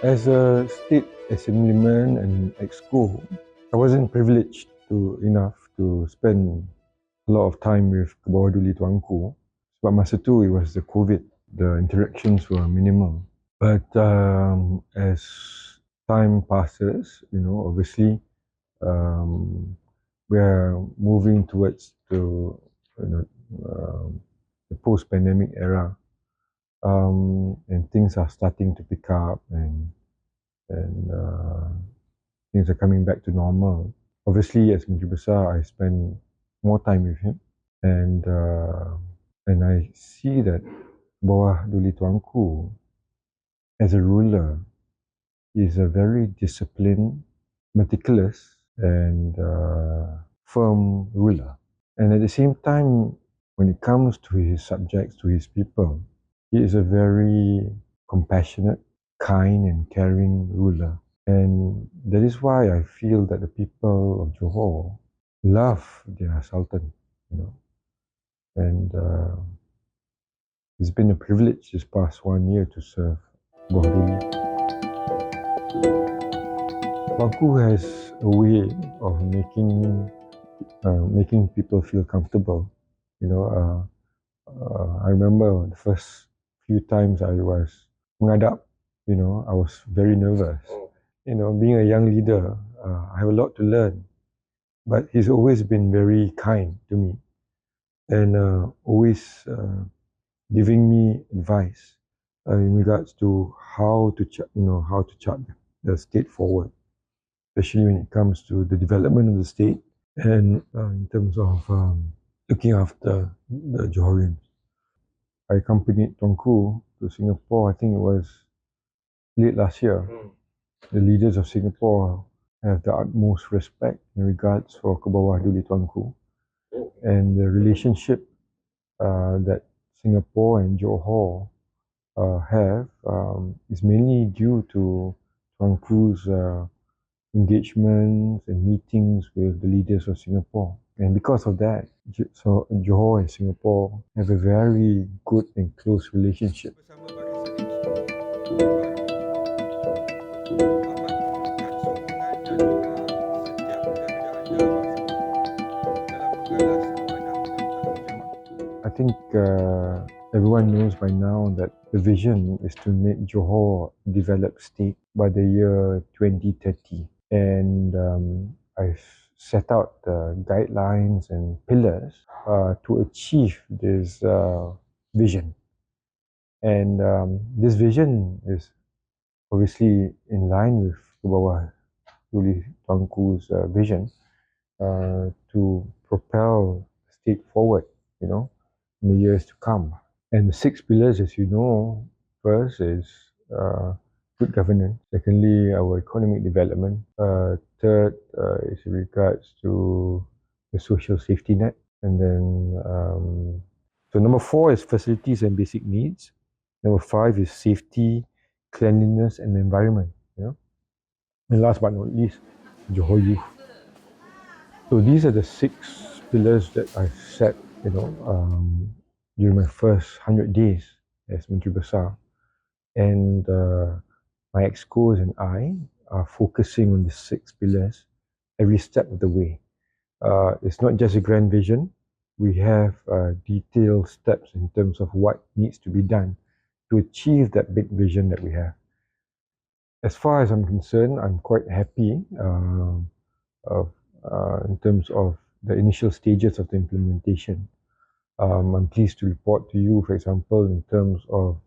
As a state assemblyman and exco, I wasn't privileged enough to spend a lot of time with Kebawah Duli Tuanku. Sebab masa tu it was the COVID, the interactions were minimal. But as time passes, obviously we are moving towards the post-pandemic era, and things are starting to pick up, and things are coming back to normal. Obviously, as Mentri Besar, I spend more time with him, and I see that Bawah Duli Tuanku, as a ruler, is a very disciplined, meticulous, and firm ruler. And at the same time, when it comes to his subjects, to his people, he is a very compassionate, kind, and caring ruler. And that is why I feel that the people of Johor love their Sultan, And it's been a privilege this past 1 year to serve Bawah Duli. Baku has a way of making people feel comfortable. I remember the first few times I was menghadap, I was very nervous. Being a young leader, I have a lot to learn. But he's always been very kind to me, and always giving me advice in regards to how to chart the state forward, especially when it comes to the development of the state and in terms of looking after the Johorians. I accompanied Tuanku to Singapore, I think it was late last year. The leaders of Singapore have the utmost respect in regards for Kebawah Duli Tuanku. And the relationship that Singapore and Johor have is mainly due to Tuanku's engagements and meetings with the leaders of Singapore. And because of that, so Johor and Singapore have a very good and close relationship. I think everyone knows by now that the vision is to make Johor a developed state by the year 2030. And I've set out the guidelines and pillars to achieve this vision. And this vision is obviously in line with Kebawah Duli Tuanku's vision to propel the state forward, in the years to come. And the 6 pillars, as you know, first is good governance. Secondly, our economic development. Third is in regards to the social safety net. And then, so number 4 is facilities and basic needs. Number 5 is safety, cleanliness, and environment. And last but not least, Johor youth. So these are the 6 pillars that I set, during my first 100 days as Mentri Besar. And my excos and I are focusing on the 6 pillars every step of the way. It's not just a grand vision. We have detailed steps in terms of what needs to be done to achieve that big vision that we have. As far as I'm concerned, I'm quite happy in terms of the initial stages of the implementation. I'm pleased to report to you, for example, in terms of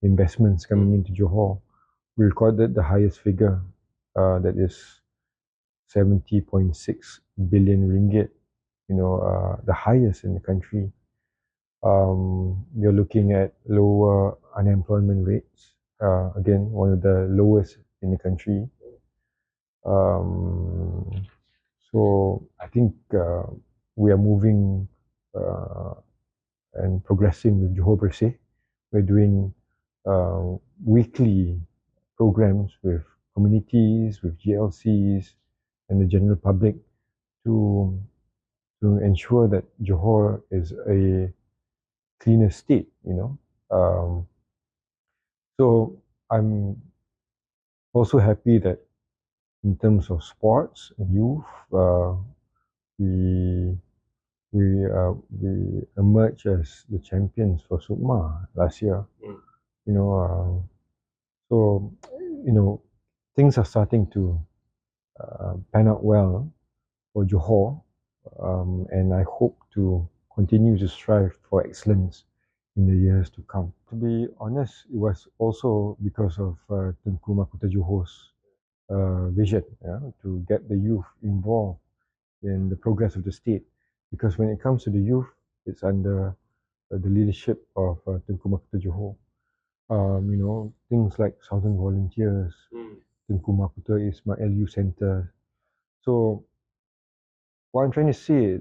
investments coming into Johor, we recorded the highest figure, that is 70.6 billion ringgit, the highest in the country. You're looking at lower unemployment rates, again, one of the lowest in the country. So I think we are moving and progressing with Johor per se. We're doing weekly programs with communities, with GLCs, and the general public to ensure that Johor is a cleaner state, So I'm Also happy that in terms of sports and youth, we we emerged as the champions for Sukma last year. You know, so you know things are starting to pan out well for Johor, and I hope to continue to strive for excellence in the years to come. To be honest, it was also because of Tunku Mahkota Johor's vision, yeah, to get the youth involved in the progress of the state. Because when it comes to the youth, it's under the leadership of Tunku Mahkota Johor. Things like 1,000 volunteers, Tunku Mahkota Ismail Youth Center. So what I'm trying to say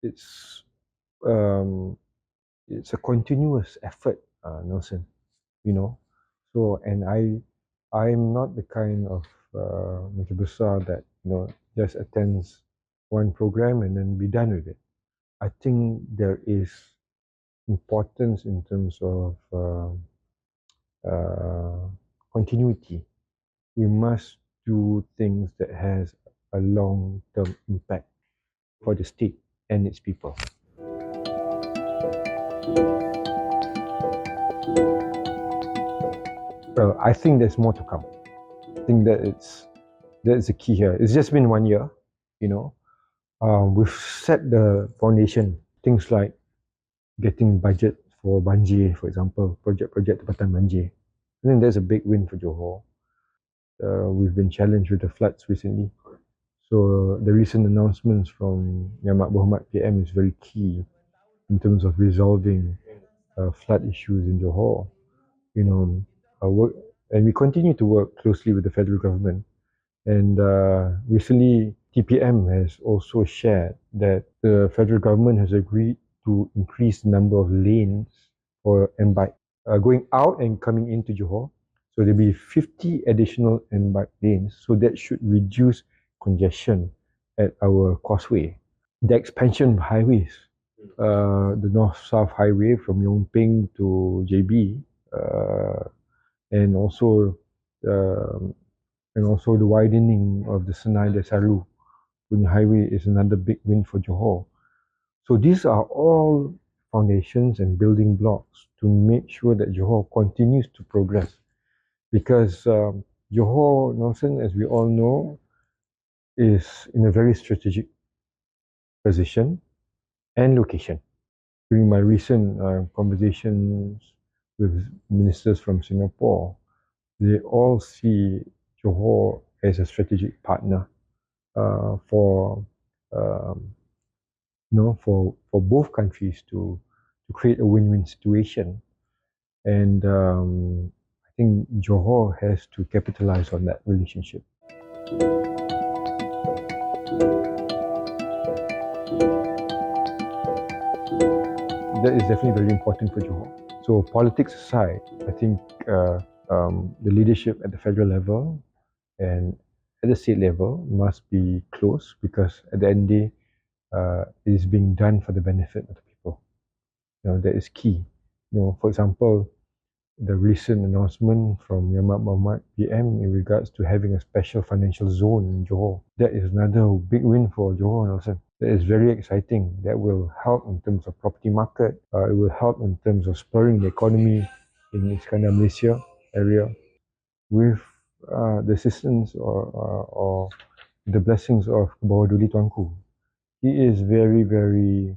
is um, it's a continuous effort, Nelson. You know, so and I'm not the kind of Mentri Besar that just attends one program and then be done with it. I think there is importance in terms of continuity. We must do things that has a long-term impact for the state and its people. Well, I think there's more to come. I think that is the key here. It's just been 1 year, we've set the foundation. Things like getting budget for banjir, for example, project Tempatan Banjir. I think that's a big win for Johor. We've been challenged with the floods recently. So the recent announcements from Yang Berhormat PM is very key in terms of resolving flood issues in Johor. And we continue to work closely with the federal government. And recently, TPM has also shared that the federal government has agreed to increase the number of lanes for M-bike going out and coming into Johor. So there'll be 50 additional M-bike lanes. So that should reduce congestion at our causeway. The expansion of highways, the north-south highway from Yong Ping to JB, and also the widening of the Senai Desaru punya highway is another big win for Johor. So these are all foundations and building blocks to make sure that Johor continues to progress. Because Johor, Nelson, as we all know, is in a very strategic position and location. During my recent conversations with ministers from Singapore, they all see Johor as a strategic partner for both countries to create a win-win situation. And I think Johor has to capitalize on that relationship. That is definitely very important for Johor. So politics aside, I think the leadership at the federal level and at the state level must be close, because at the end of the day, it is being done for the benefit of the people. That is key. For example, the recent announcement from Yang Berhormat PM in regards to having a special financial zone in Johor. That is another big win for Johor, Nelson. That is very exciting. That will help in terms of property market. It will help in terms of spurring the economy in Iskandar, Malaysia area, with the assistance or the blessings of Bawah Duli Tuanku. He is very, very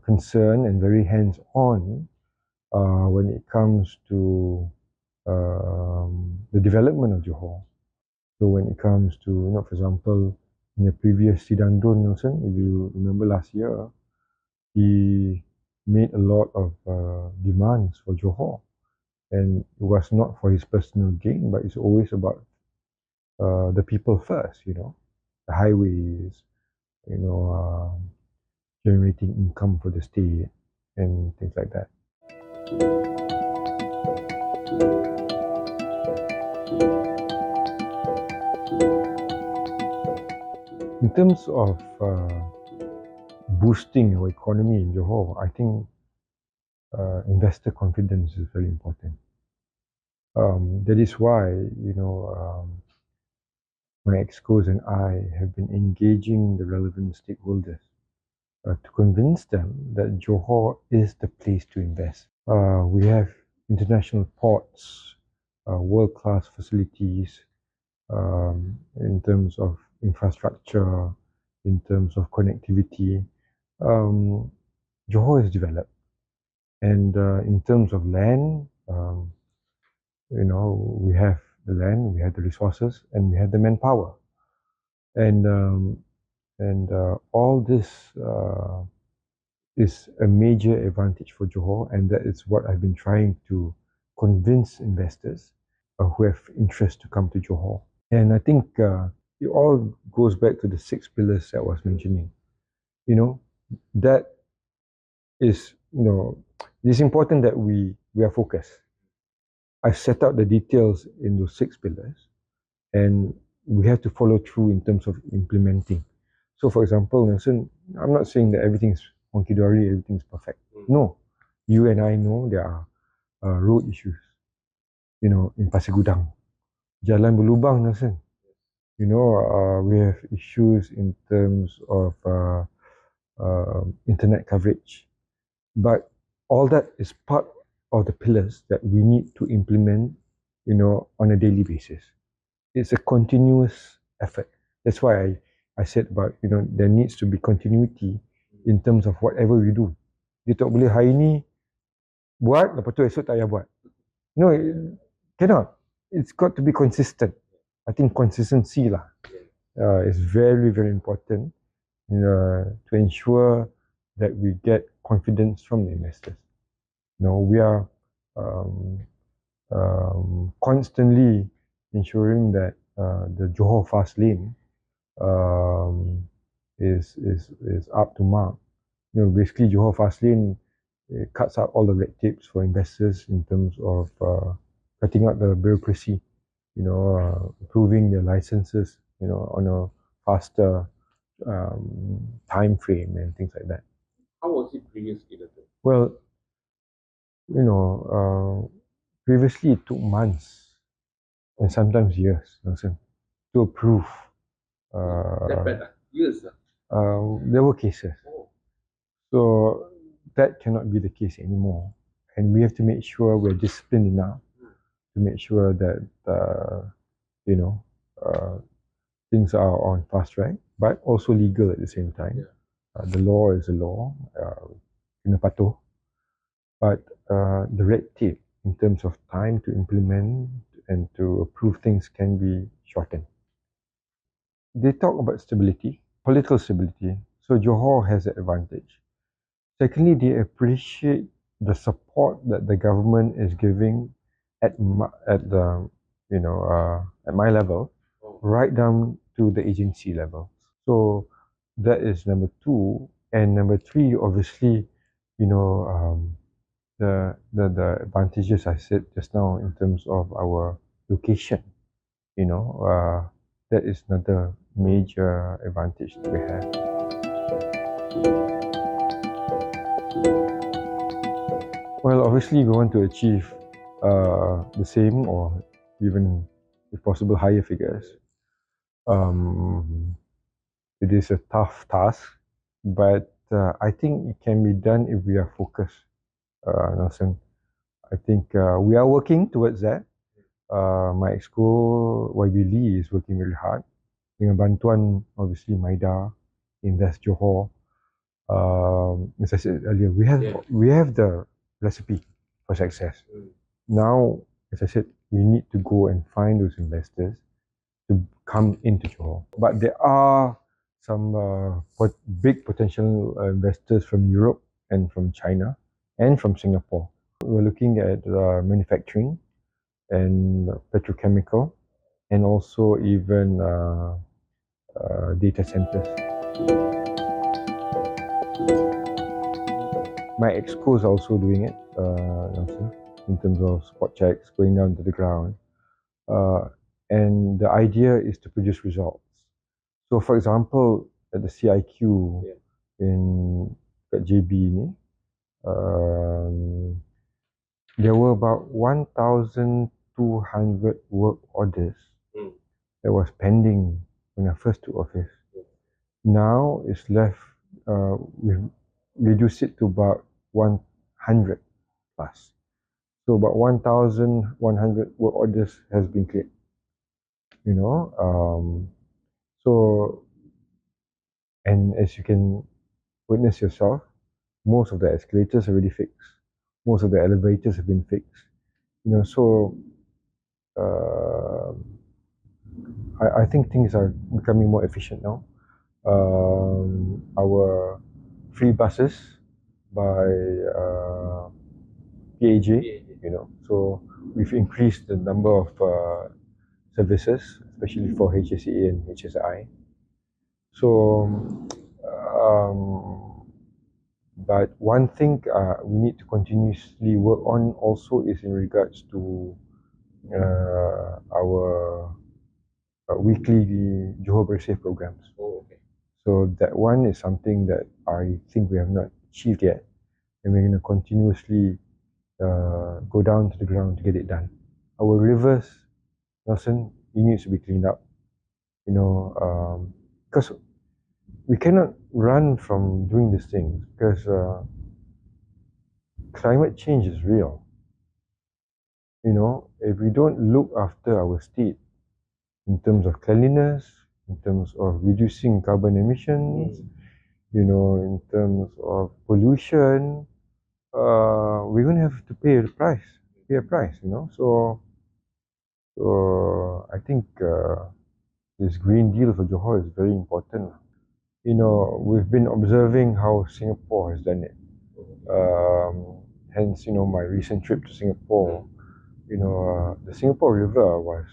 concerned and very hands-on when it comes to the development of Johor. So when it comes to, for example, in the previous Sidang Dun, Nelson, if you remember last year, he made a lot of demands for Johor. And it was not for his personal gain, but it's always about the people first, the highways, generating income for the state and things like that. In terms of boosting our economy in Johor, I think investor confidence is very important. That is why, my excos and I have been engaging the relevant stakeholders to convince them that Johor is the place to invest. We have international ports, world-class facilities in terms of infrastructure, in terms of connectivity. Johor is developed. And in terms of land, we have the land, we have the resources, and we have the manpower. And all this is a major advantage for Johor, and that is what I've been trying to convince investors who have interest to come to Johor. And I think it all goes back to the 6 pillars that I was mentioning. That is, it's important that we are focused. I set out the details in those 6 pillars, and we have to follow through in terms of implementing. So, for example, Nelson, I'm not saying that everything's honky-dory, everything's perfect. No, you and I know there are road issues. In Pasir Gudang, jalan berlubang, Nelson. We have issues in terms of internet coverage, but all that is part of the pillars that we need to implement, on a daily basis. It's a continuous effort. That's why I said about, there needs to be continuity in terms of whatever we do. Dia tak boleh hari ni buat, lepas tu esok tak payah buat. Cannot. It's got to be consistent. I think consistency is very, very important to ensure that we get confidence from the investors. We are constantly ensuring that the Johor Fast Lane is up to mark. Basically Johor Fast Lane cuts out all the red tapes for investors in terms of cutting out the bureaucracy, approving their licenses, on a faster time frame and things like that. How was it previously? Well, previously it took months and sometimes years, to approve. Years? There were cases. So that cannot be the case anymore. And we have to make sure we're disciplined enough to make sure that, things are on fast track, but also legal at the same time. The law is a law, kena patuh. But the red tape in terms of time to implement and to approve things can be shortened. They talk about stability, political stability. So Johor has that advantage. Secondly, they appreciate the support that the government is giving at my level, right down to the agency level. So that is number 2. And number 3, obviously, the advantages I said just now in terms of our location, that is another major advantage that we have. Well, obviously we want to achieve the same or even, if possible, higher figures. It is a tough task, but I think it can be done if we are focused, Nelson. I think we are working towards that. My exco, YB Lee, is working very hard. Dengan bantuan, obviously, Maida, Invest Johor. As I said earlier, we have the recipe for success. Now, as I said, we need to go and find those investors to come into Johor. But there are some big potential investors from Europe and from China and from Singapore. We're looking at manufacturing and petrochemical and also even data centers. My exco is also doing it, in terms of spot checks, going down to the ground. And the idea is to produce results. So, for example, at the CIQ at JB, there were about 1,200 work orders that was pending when I first took office. Now it's left, we've reduced it to about 100 plus. So about 1,100 work orders has been cleared. So, and as you can witness yourself, most of the escalators are already fixed. Most of the elevators have been fixed. So I think things are becoming more efficient now. Our free buses by PAJ, so we've increased the number of services, especially for HSA and HSI. So, but one thing we need to continuously work on also is in regards to our weekly Johor Very Safe programs. Oh, okay. So that one is something that I think we have not achieved yet, and we're going to continuously go down to the ground to get it done. Our rivers, Nelson, it needs to be cleaned up. Because we cannot run from doing these things, because climate change is real. If we don't look after our state in terms of cleanliness, in terms of reducing carbon emissions, in terms of pollution, we're going to have to pay a price. So I think this Green Deal for Johor is very important. We've been observing how Singapore has done it. Hence, my recent trip to Singapore, the Singapore River was,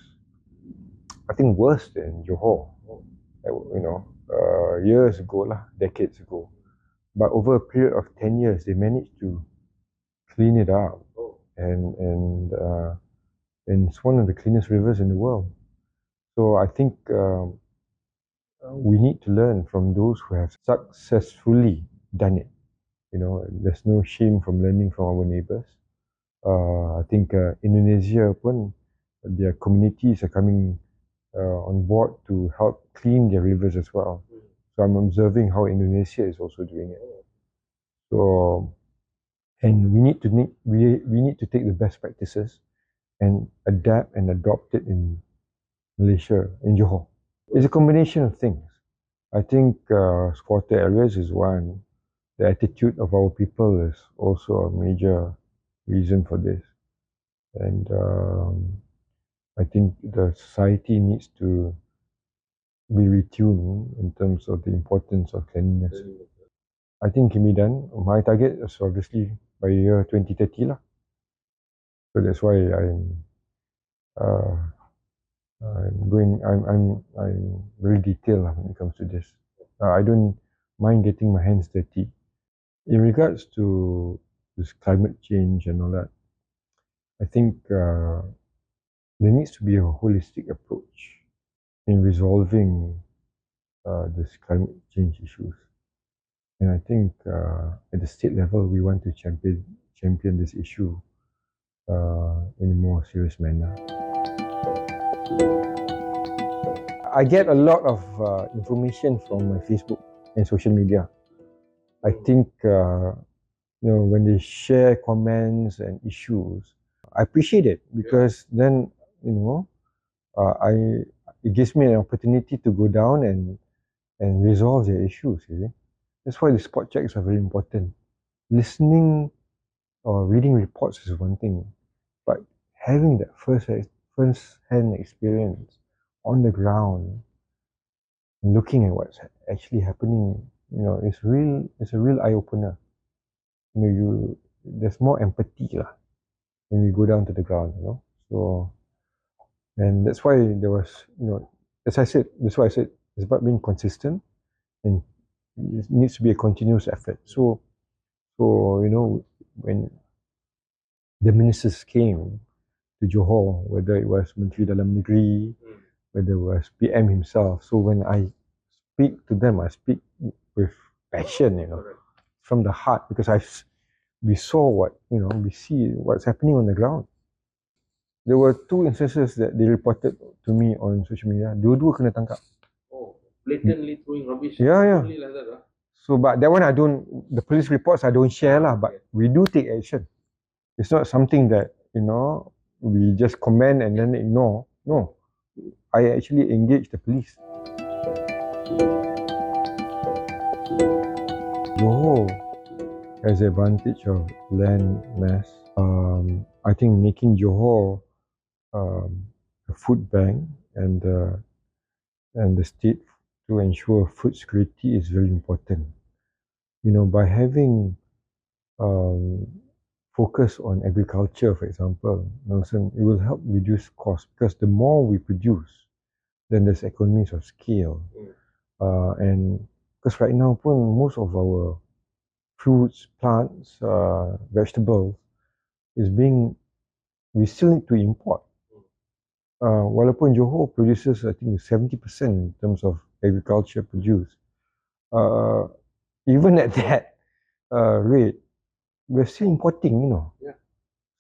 I think, worse than Johor. Years ago, decades ago. But over a period of 10 years, they managed to clean it up, and it's one of the cleanest rivers in the world. So I think we need to learn from those who have successfully done it. There's no shame from learning from our neighbors. I think Indonesia pun, their communities are coming on board to help clean their rivers as well. So I'm observing how Indonesia is also doing it. So, and we need to take the best practices and adapt and adopt it in Malaysia, in Johor. It's a combination of things. I think squatter areas is one. The attitude of our people is also a major reason for this. And I think the society needs to be retuned in terms of the importance of cleanliness. I think can be done. My target is obviously by year 2030 lah. So that's why I'm very detailed when it comes to this. I don't mind getting my hands dirty. In regards to this climate change and all that, I think there needs to be a holistic approach in resolving this climate change issues. And I think at the state level, we want to champion this issue in a more serious manner. I get a lot of information from my Facebook and social media. I think when they share comments and issues, I appreciate it, because then it gives me an opportunity to go down and resolve their issues. That's why the spot checks are very important. Listening or reading reports is one thing, but having that first-hand experience on the ground, looking at what's actually happening, it's a real eye opener. There's more empathy when we go down to the ground. So, and that's why there was, that's why I said it's about being consistent, and it needs to be a continuous effort. So when the ministers came to Johor, whether it was Mentri Dalam Negeri, whether it was PM himself, so when I speak to them, I speak with passion, from the heart, because we saw we see what's happening on the ground. There were 2 instances that they reported to me on social media. Dua-dua kena tangkap. Oh, blatantly throwing rubbish. Yeah. Only like that, So, but that one the police reports I don't share lah, but we do take action. It's not something that, we just comment and then ignore. No, I actually engage the police. Johor has the advantage of land mass. I think making Johor a food bank and the state to ensure food security is very important. By having focus on agriculture, for example, Nelson, it will help reduce costs because the more we produce, then there's economies of scale. And because right now, most of our fruits, plants, vegetables we still need to import. Walaupun Johor produces, I think, 70% in terms of agriculture produce. Even at that rate, we're still importing, Yeah.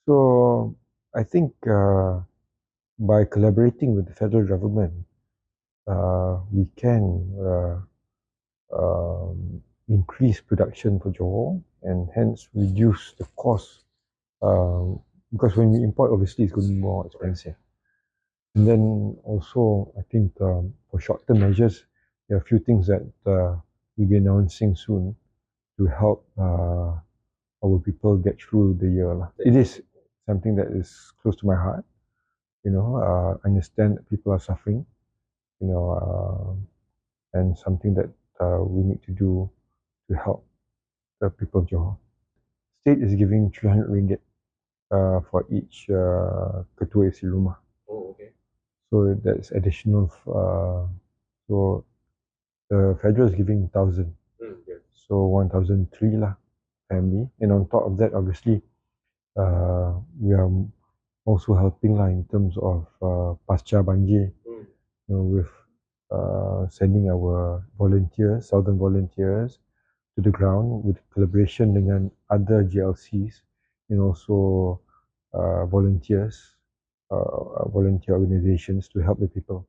So I think by collaborating with the federal government, we can increase production for Johor and hence reduce the cost. Because when we import, obviously it's going to be more expensive. And then also, I think for short-term measures, there are a few things that we'll be announcing soon to help our people get through the year. It is something that is close to my heart. I understand that people are suffering, and something that we need to do to help the people of Johor. State is giving 300 ringgit for each ketua isi rumah. Oh, okay. So that's additional. So the federal is giving 1,000. Yes. So 1,003 lah family. And on top of that, obviously, we are also helping lah in terms of pasca banjir. With sending our volunteers, southern volunteers, to the ground with collaboration dengan other GLCs and also volunteers, volunteer organizations to help the people.